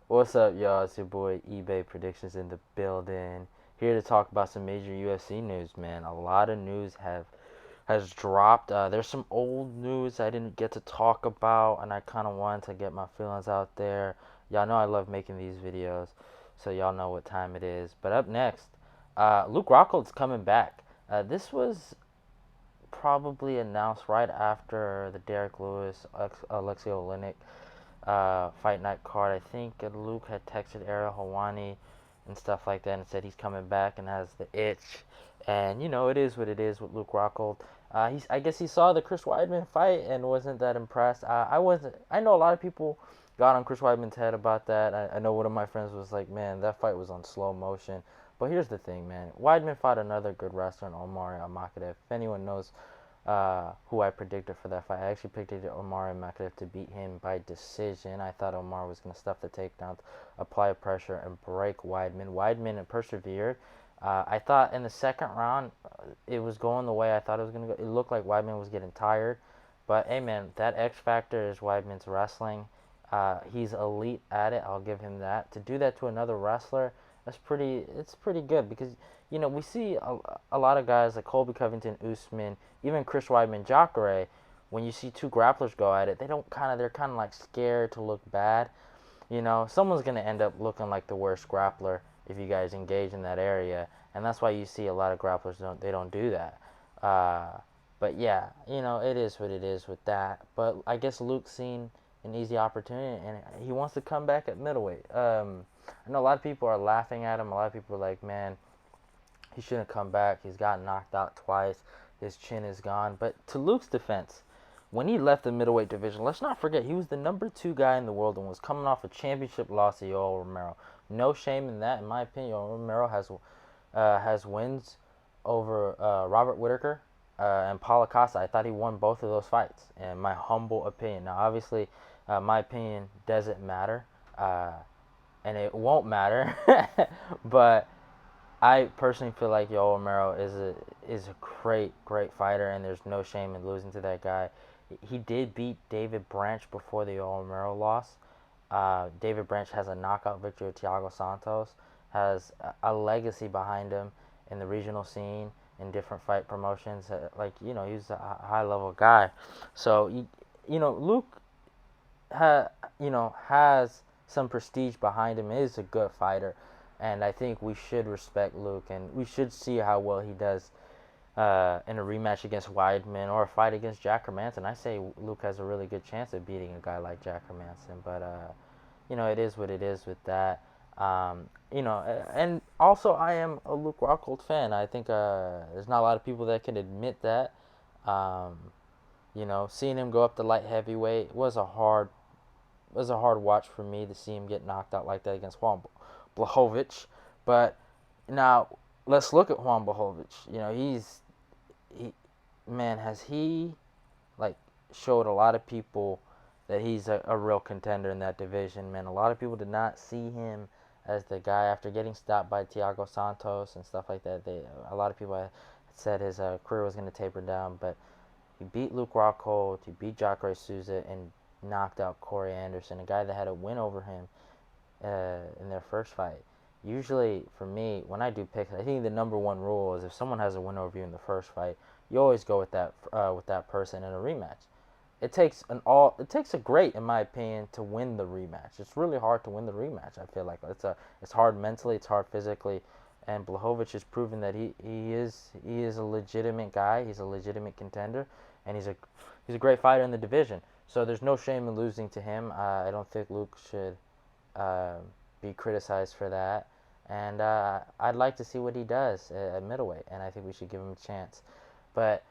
What's up, y'all? It's your boy eBay Predictions in the building. Here to talk about some major UFC news, man. A lot of news has dropped. There's some old news I didn't get to talk about, and I kind of wanted to get my feelings out there. Y'all know I love making these videos, so y'all know what time it is. But up next, Luke Rockhold's coming back. This was probably announced right after the Derek Lewis Alexei Oleinik fight night card. I think Luke had texted Ariel Helwani and stuff like that and said he's coming back and has the itch. And you know, it is what it is with Luke Rockhold. I guess he saw the Chris Weidman fight and wasn't that impressed. I wasn't. I know a lot of people got on Chris Weidman's head about that. I know one of my friends was like, "Man, that fight was on slow motion." But here's the thing, man. Weidman fought another good wrestler in Omari Makachev. If anyone knows who I predicted for that fight. I actually predicted Omar Makachev to beat him by decision. I thought Omar was going to stuff the takedowns, apply pressure, and break Weidman. Weidman persevered. I thought in the second round it was going the way I thought it was going to go. It looked like Weidman was getting tired. But, hey, man, that X factor is Weidman's wrestling. He's elite at it. I'll give him that. To do that to another wrestler, it's pretty good because you know, we see a lot of guys like Colby Covington, Usman, even Chris Weidman, Jacare. When you see two grapplers go at it, they're kind of like scared to look bad. You know, someone's gonna end up looking like the worst grappler if you guys engage in that area, and that's why you see a lot of grapplers don't do that. But yeah, you know, it is what it is with that. But I guess Luke's seen an easy opportunity, and he wants to come back at middleweight. I know a lot of people are laughing at him. A lot of people are like, man, he shouldn't come back. He's gotten knocked out twice. His chin is gone. But to Luke's defense, when he left the middleweight division, let's not forget he was the number 2 guy in the world and was coming off a championship loss to Yoel Romero. No shame in that, in my opinion. Yoel Romero has wins over Robert Whitaker and Paulo Costa. I thought he won both of those fights, in my humble opinion. Now, obviously, my opinion doesn't matter, and it won't matter. But I personally feel like Yoel Romero is a great fighter, and there's no shame in losing to that guy. He did beat David Branch before the Yoel Romero loss. David Branch has a knockout victory with Thiago Santos, has a legacy behind him in the regional scene, in different fight promotions. Like, you know, he's a high level guy. So you know, Luke has some prestige behind him. He is a good fighter, and I think we should respect Luke, and we should see how well he does in a rematch against Weidman or a fight against Jack Hermanson. I say Luke has a really good chance of beating a guy like Jack Hermanson, but you know, it is what it is with that. You know, and also I am a Luke Rockhold fan. I think there's not a lot of people that can admit that. Um, you know, seeing him go up to light heavyweight was a hard watch for me to see him get knocked out like that against Juan Blachowicz. But now let's look at Juan Blachowicz. You know, he man, has he like showed a lot of people that he's a real contender in that division, man. A lot of people did not see him as the guy after getting stopped by Thiago Santos and stuff like that. A lot of people said his career was going to taper down, but he beat Luke Rockhold, he beat Jacare Souza, and knocked out Corey Anderson, a guy that had a win over him in their first fight. Usually, for me, when I do picks, I think the number one rule is if someone has a win over you in the first fight, you always go with that person in a rematch. It takes a great, in my opinion, to win the rematch. It's really hard to win the rematch. I feel like it's hard mentally, it's hard physically, and Blachowicz has proven that he is a legitimate guy. He's a legitimate contender, and he's a great fighter in the division. So there's no shame in losing to him. I don't think Luke should be criticized for that. And I'd like to see what he does at middleweight, and I think we should give him a chance. But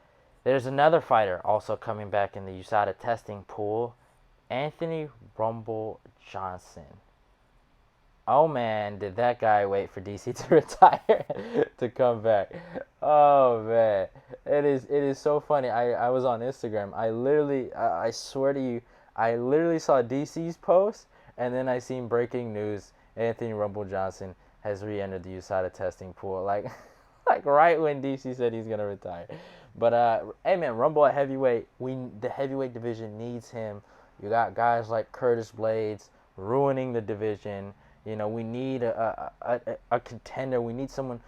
there's another fighter also coming back in the USADA testing pool, Anthony Rumble Johnson. Oh man, did that guy wait for DC to retire to come back? Oh man, it is so funny. I was on Instagram. I swear to you, I literally saw DC's post, and then I seen breaking news: Anthony Rumble Johnson has re-entered the USADA testing pool. Like, like right when DC said he's gonna retire. But hey man, Rumble at heavyweight. The heavyweight division needs him. You got guys like Curtis Blades, ruining the division. We need a contender. We need someone,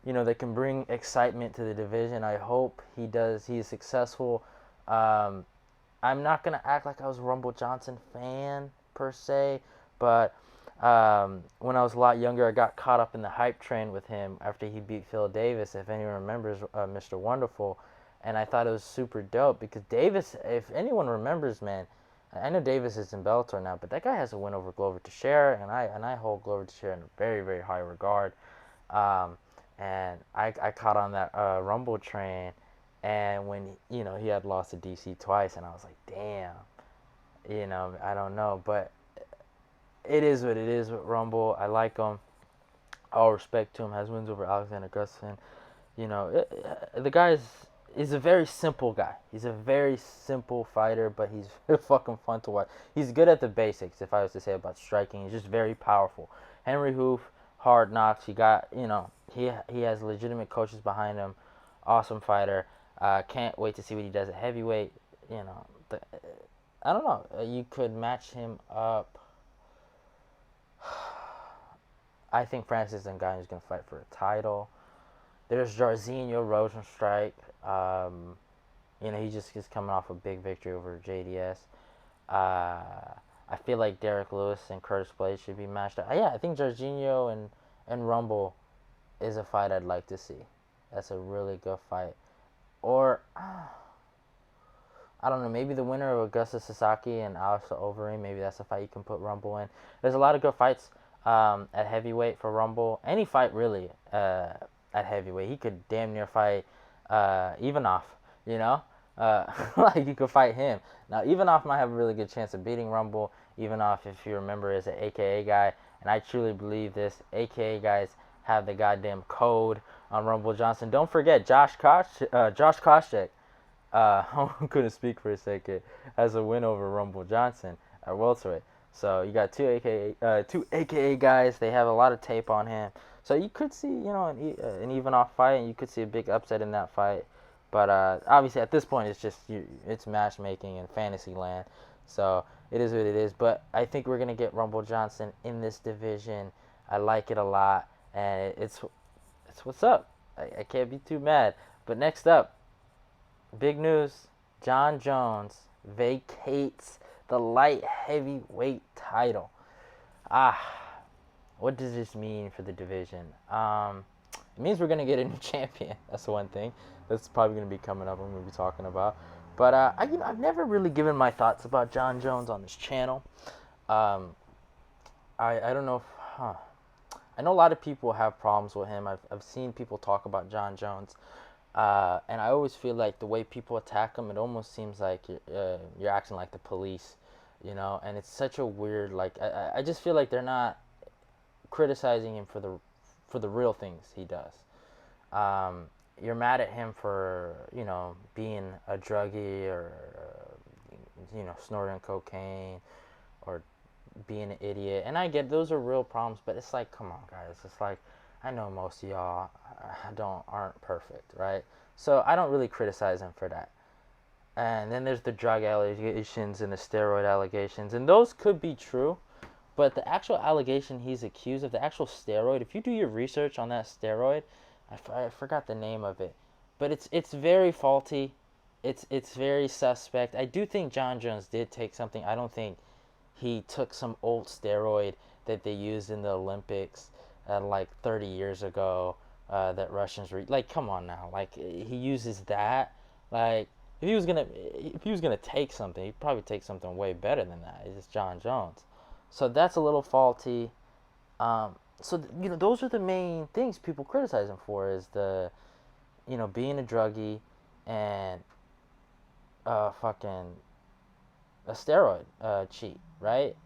that can bring excitement to the division. I hope he does. He is successful. Um, I'm not gonna act like I was a Rumble Johnson fan per se, but when I was a lot younger, I got caught up in the hype train with him after he beat Phil Davis. If anyone remembers, Mr. Wonderful, and I thought it was super dope because Davis, if anyone remembers, man, I know Davis is in Bellator now, but that guy has a win over Glover Teixeira, and I hold Glover Teixeira in very, very high regard. Um, and I caught on that Rumble train, and when he had lost to DC twice, and I was like, damn, I don't know, but it is what it is with Rumble. I like him. All respect to him. Has wins over Alexander Gustafsson. The guy is a very simple guy. He's a very simple fighter, but he's fucking fun to watch. He's good at the basics. If I was to say about striking, he's just very powerful. Henry Hoof, hard knocks. He got he has legitimate coaches behind him. Awesome fighter. Can't wait to see what he does at heavyweight. I don't know. You could match him up. I think Francis Ngannou is going to fight for a title. There's Jairzinho Rosenstrike. He just is coming off a big victory over JDS. I feel like Derek Lewis and Curtis Blades should be matched up. Yeah, I think Jairzinho and Rumble is a fight I'd like to see. That's a really good fight. Or I don't know, maybe the winner of Augusta Sasaki and Alistair Overeem, maybe that's a fight you can put Rumble in. There's a lot of good fights at heavyweight for Rumble. Any fight really at heavyweight. He could damn near fight Ivanov, like you could fight him. Now Ivanov might have a really good chance of beating Rumble. Ivanov, if you remember, is an AKA guy, and I truly believe this. AKA guys have the goddamn code on Rumble Johnson. Don't forget Josh Koscheck. I couldn't speak for a second. Has a win over Rumble Johnson at welterweight. So you got two AKA guys. They have a lot of tape on him. So you could see an even off fight, and you could see a big upset in that fight. But obviously at this point it's matchmaking in fantasy land. So it is what it is. But I think we're gonna get Rumble Johnson in this division. I like it a lot, and it's what's up. I can't be too mad. But next up, big news. Jon Jones vacates the light heavyweight title. What does this mean for the division? It means we're going to get a new champion. That's one thing. That's probably going to be coming up. I'm going to be talking about. But I've never really given my thoughts about Jon Jones on this channel. I don't know if... I know a lot of people have problems with him. I've seen people talk about Jon Jones. And I always feel like the way people attack him, it almost seems like you're acting like the police, and it's such a weird, I just feel like they're not criticizing him for the real things he does. You're mad at him for, being a druggie or, snorting cocaine or being an idiot. And I get those are real problems, but it's like, come on, guys. It's like, I know most of y'all aren't perfect, right? So I don't really criticize him for that. And then there's the drug allegations and the steroid allegations, and those could be true, but the actual allegation he's accused of, the actual steroid, if you do your research on that steroid, I forgot the name of it, but it's very faulty. It's very suspect. I do think Jon Jones did take something. I don't think he took some old steroid that they used in the Olympics like 30 years ago that Russians were like, come on now, like he uses that. Like if he was gonna take something, he'd probably take something way better than that. It's just Jon Jones, so that's a little faulty. So those are the main things people criticize him for, is the being a druggie and fucking a steroid cheat, right?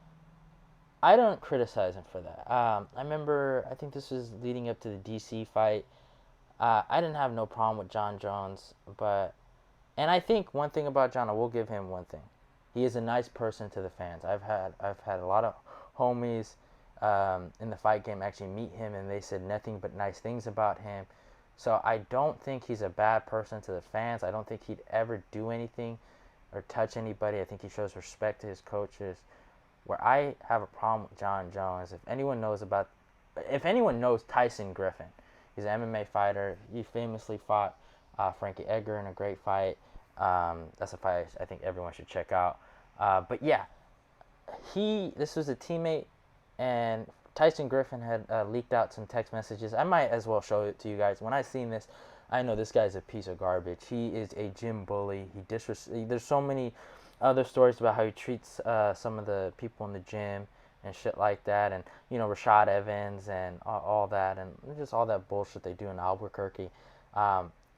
I don't criticize him for that. I remember, I think this was leading up to the DC fight. I didn't have no problem with Jon Jones, and I think one thing about Jon, I will give him one thing. He is a nice person to the fans. I've had a lot of homies in the fight game actually meet him, and they said nothing but nice things about him. So I don't think he's a bad person to the fans. I don't think he'd ever do anything or touch anybody. I think he shows respect to his coaches. Where I have a problem with John Jones, if anyone knows Tyson Griffin, he's an MMA fighter. He famously fought Frankie Edgar in a great fight. That's a fight I think everyone should check out. But yeah, this was a teammate, and Tyson Griffin had leaked out some text messages. I might as well show it to you guys. When I seen this, I know this guy's a piece of garbage. He is a gym bully. There's so many other stories about how he treats some of the people in the gym and shit like that, and Rashad Evans and all that, and just all that bullshit they do in Albuquerque.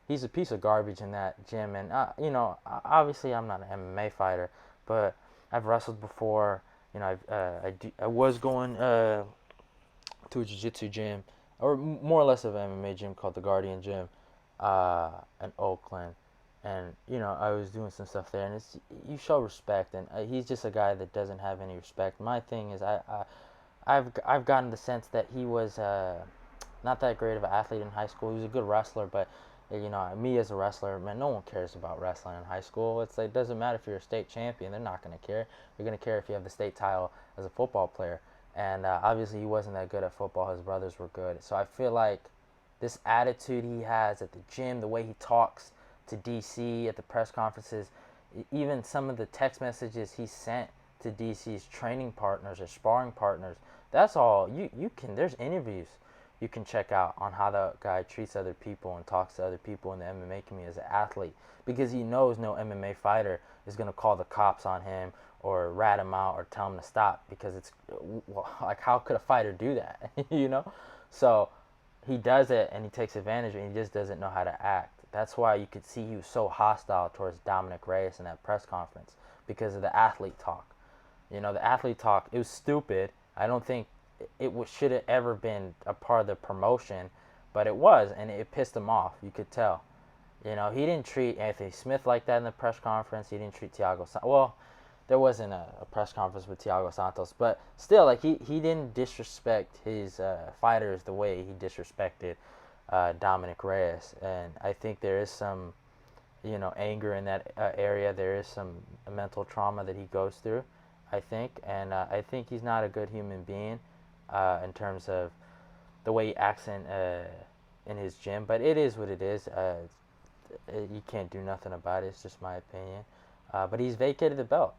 He's a piece of garbage in that gym, and obviously I'm not an MMA fighter, but I've wrestled before. I was going to a jiu-jitsu gym, or more or less of an MMA gym called the Guardian Gym in Oakland. And I was doing some stuff there, and you show respect, and he's just a guy that doesn't have any respect. My thing is, I've gotten the sense that he was not that great of an athlete in high school. He was a good wrestler, but me as a wrestler, man, no one cares about wrestling in high school. It's like, it doesn't matter if you're a state champion; they're not gonna care. They're gonna care if you have the state title as a football player. And obviously, he wasn't that good at football. His brothers were good, so I feel like this attitude he has at the gym, the way he talks to DC at the press conferences, even some of the text messages he sent to DC's training partners or sparring partners. That's all you can. There's interviews you can check out on how the guy treats other people and talks to other people in the MMA community as an athlete, because he knows no MMA fighter is going to call the cops on him or rat him out or tell him to stop, because it's like, how could a fighter do that? So he does it, and he takes advantage, and he just doesn't know how to act. That's why you could see he was so hostile towards Dominick Reyes in that press conference, because of the athlete talk. The athlete talk, it was stupid. I don't think should have ever been a part of the promotion, but it was, and it pissed him off. You could tell. He didn't treat Anthony Smith like that in the press conference. He didn't treat Thiago Santos. Well, there wasn't a press conference with Thiago Santos, but still, like, he didn't disrespect his fighters the way he disrespected Dominick Reyes. And I think there is some, anger in that area. There is some mental trauma that he goes through, I think. And I think he's not a good human being in terms of the way he acts in his gym. But it is what it is. You can't do nothing about it. It's just my opinion. But he's vacated the belt.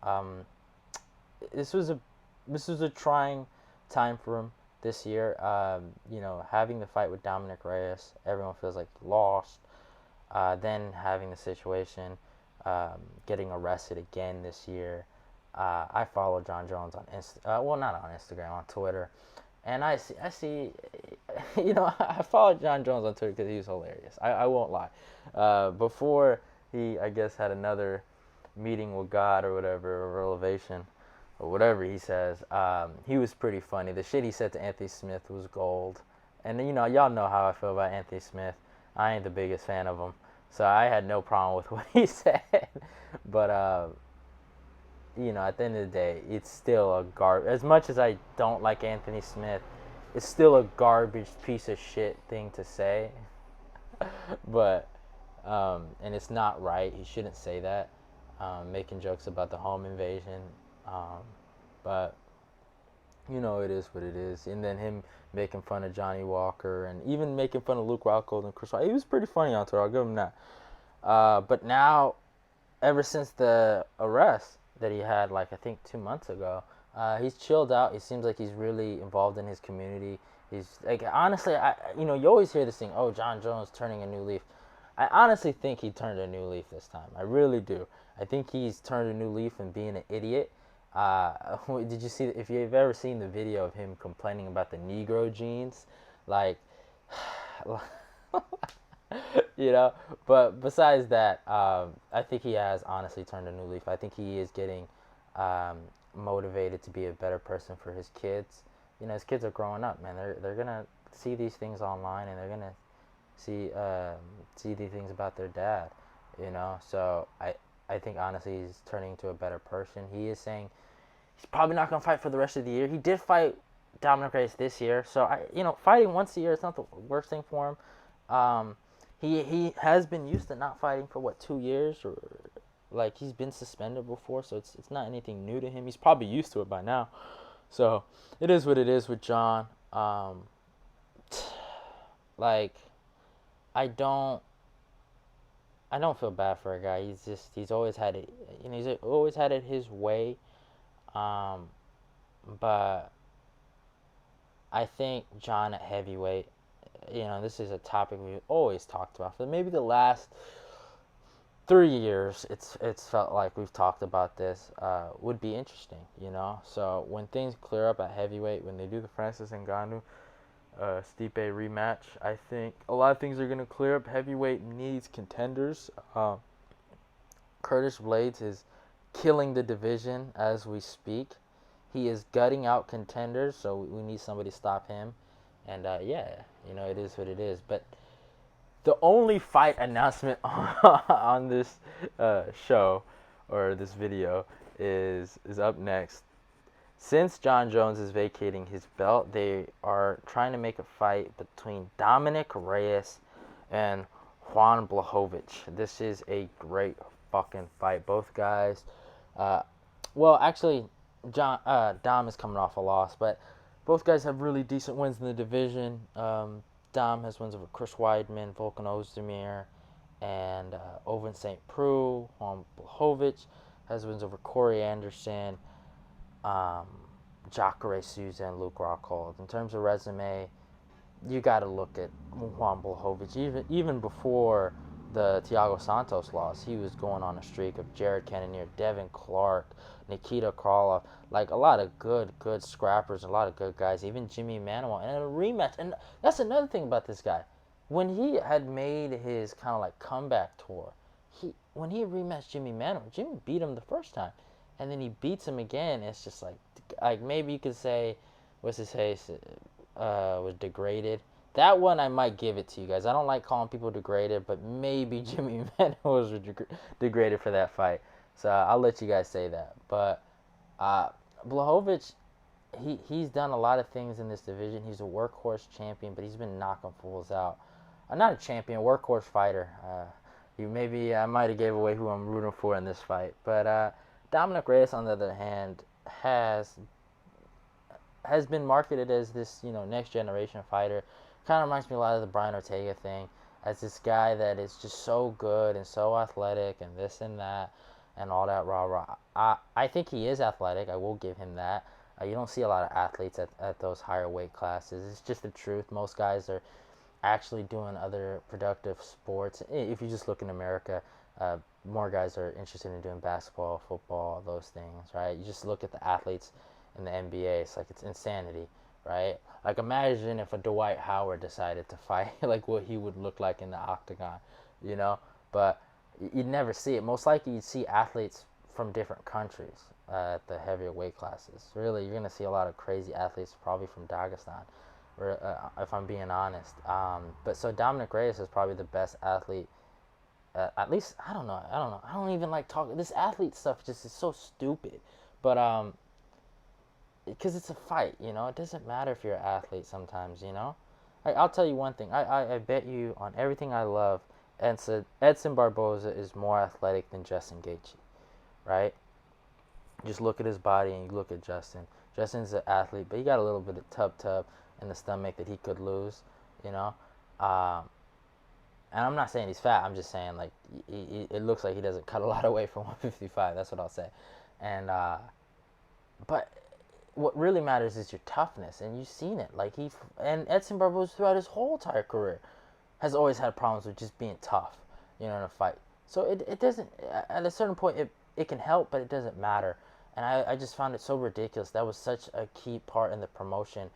This was a trying time for him this year. Having the fight with Dominick Reyes, everyone feels like he lost. Then having the situation, getting arrested again this year. I follow John Jones on not on Instagram, on Twitter, and I see, I followed John Jones on Twitter because he was hilarious. I won't lie. Before he, I guess, had another meeting with God or whatever, or revelation, or whatever he says, he was pretty funny. The shit he said to Anthony Smith was gold. And y'all know how I feel about Anthony Smith. I ain't the biggest fan of him, so I had no problem with what he said. But at the end of the day, it's still a garbage. As much as I don't like Anthony Smith, it's still a garbage piece of shit thing to say. But and it's not right. He shouldn't say that. Making jokes about the home invasion, but it is what it is. And then him making fun of Johnny Walker, and even making fun of Luke Rockhold and Chris Rock. He was pretty funny on Twitter, I'll give him that. But now, ever since the arrest that he had, like, I think 2 months ago, he's chilled out. He seems like he's really involved in his community. He's like, honestly, you always hear this thing, oh, John Jones turning a new leaf. I honestly think he turned a new leaf this time. I really do. I think he's turned a new leaf and being an idiot. Did you see, if you've ever seen the video of him complaining about the Negro genes, like, but besides that, I think he has honestly turned a new leaf. I think he is getting motivated to be a better person for his kids. His kids are growing up, man. They're gonna see these things online, and they're gonna see these things about their dad. So I think honestly he's turning into a better person. He is saying he's probably not gonna fight for the rest of the year. He did fight Dominick Reyes this year, so fighting once a year is not the worst thing for him. He has been used to not fighting for 2 years, or Like, he's been suspended before, so it's not anything new to him. He's probably used to it by now. So it is what it is with John. Like, I don't I don't feel bad for a guy. He's always had it. He's always had it his way. Um, but I think John at heavyweight. This is a topic we've always talked about. For maybe the last 3 years, it's felt like we've talked about this. Would be interesting. So when things clear up at heavyweight, when they do the Francis Ngannou Stipe rematch, I think a lot of things are gonna clear up. Heavyweight needs contenders. Curtis Blades is killing the division as we speak. He is gutting out contenders, so we need somebody to stop him. And yeah, it is what it is. But the only fight announcement on this show or this video is up next. Since John Jones is vacating his belt, they are trying to make a fight between Dominick Reyes and Juan Blachowicz. This is a great fucking fight. Both guys, well, actually, Dom is coming off a loss, but both guys have really decent wins in the division. Dom has wins over Chris Weidman, Volkan Ozdemir, and Ovince St. Preux. Juan Blachowicz has wins over Corey Anderson, Jacare Souza, and Luke Rockhold. In terms of resume, you got to look at Juan Blachowicz. Even before the Thiago Santos loss, he was going on a streak of Jared Cannonier, Devin Clark, Nikita Krylov, like a lot of good scrappers, a lot of good guys, even Jimmy Manuel, and a rematch. And that's another thing about this guy. When he had made his kind of like comeback tour, when he rematched Jimmy Manuel, Jimmy beat him the first time, and then he beats him again. It's just like maybe you could say, what's his face, was degraded. That one I might give it to you guys. I don't like calling people degraded, but maybe Jimmy Manuel was degraded for that fight. So I'll let you guys say that. But Blachowicz, he's done a lot of things in this division. He's a workhorse champion, but he's been knocking fools out. Not a champion, workhorse fighter. I might have gave away who I'm rooting for in this fight. But Dominick Reyes, on the other hand, has been marketed as this next generation fighter. Kind of reminds me a lot of the Brian Ortega thing, as this guy that is just so good and so athletic and this and that and all that rah rah. I think he is athletic. I will give him that. You don't see a lot of athletes at those higher weight classes. It's just the truth. Most guys are actually doing other productive sports. If you just look in America, more guys are interested in doing basketball, football, those things, right? You just look at the athletes in the NBA. It's like it's insanity, right? Like, imagine if a Dwight Howard decided to fight, like what he would look like in the octagon, But you'd never see it. Most likely, you'd see athletes from different countries at the heavier weight classes. Really, you're gonna see a lot of crazy athletes, probably from Dagestan, if I'm being honest. But so Dominick Reyes is probably the best athlete. At least I don't know. I don't even like talking. This athlete stuff just is so stupid. But because it's a fight, it doesn't matter if you're an athlete sometimes. I'll tell you one thing. I bet you on everything I love, Edson Barboza is more athletic than Justin Gaethje, right? Just look at his body and you look at Justin. Justin's an athlete, but he got a little bit of tub in the stomach that he could lose, you know. And I'm not saying he's fat. I'm just saying, like, it looks like he doesn't cut a lot of weight for 155. That's what I'll say. And but what really matters is your toughness, and you've seen it. Like, and Edson Barboza throughout his whole entire career has always had problems with just being tough, in a fight. So it doesn't, at a certain point, it can help, but it doesn't matter. And I just found it so ridiculous. That was such a key part in the promotion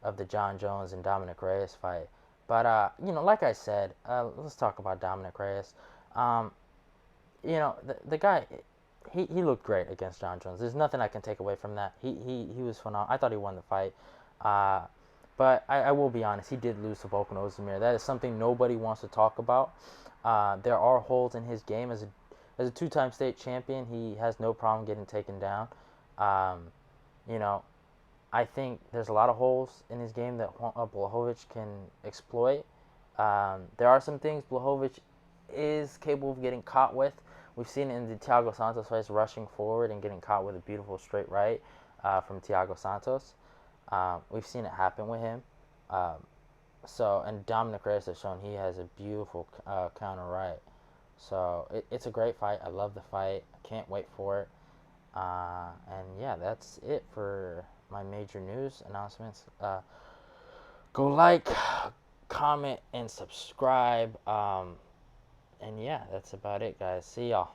of the John Jones and Dominick Reyes fight. But, like I said, let's talk about Dominick Reyes. The guy, he looked great against John Jones. There's nothing I can take away from that. He was phenomenal. I thought he won the fight. But I will be honest, he did lose to Volkan Ozdemir. That is something nobody wants to talk about. There are holes in his game. As a two-time state champion, he has no problem getting taken down. I think there's a lot of holes in his game that Blachowicz can exploit. There are some things Blachowicz is capable of getting caught with We've seen it in the Thiago Santos fights, rushing forward and getting caught with a beautiful straight right from Thiago Santos. We've seen it happen with him. And Dominick Reyes has shown he has a beautiful counter right. So it's a great fight. I love the fight. I can't wait for it. And yeah, that's it for my major news announcements. Go like, comment, and subscribe. And yeah, that's about it, guys. See y'all.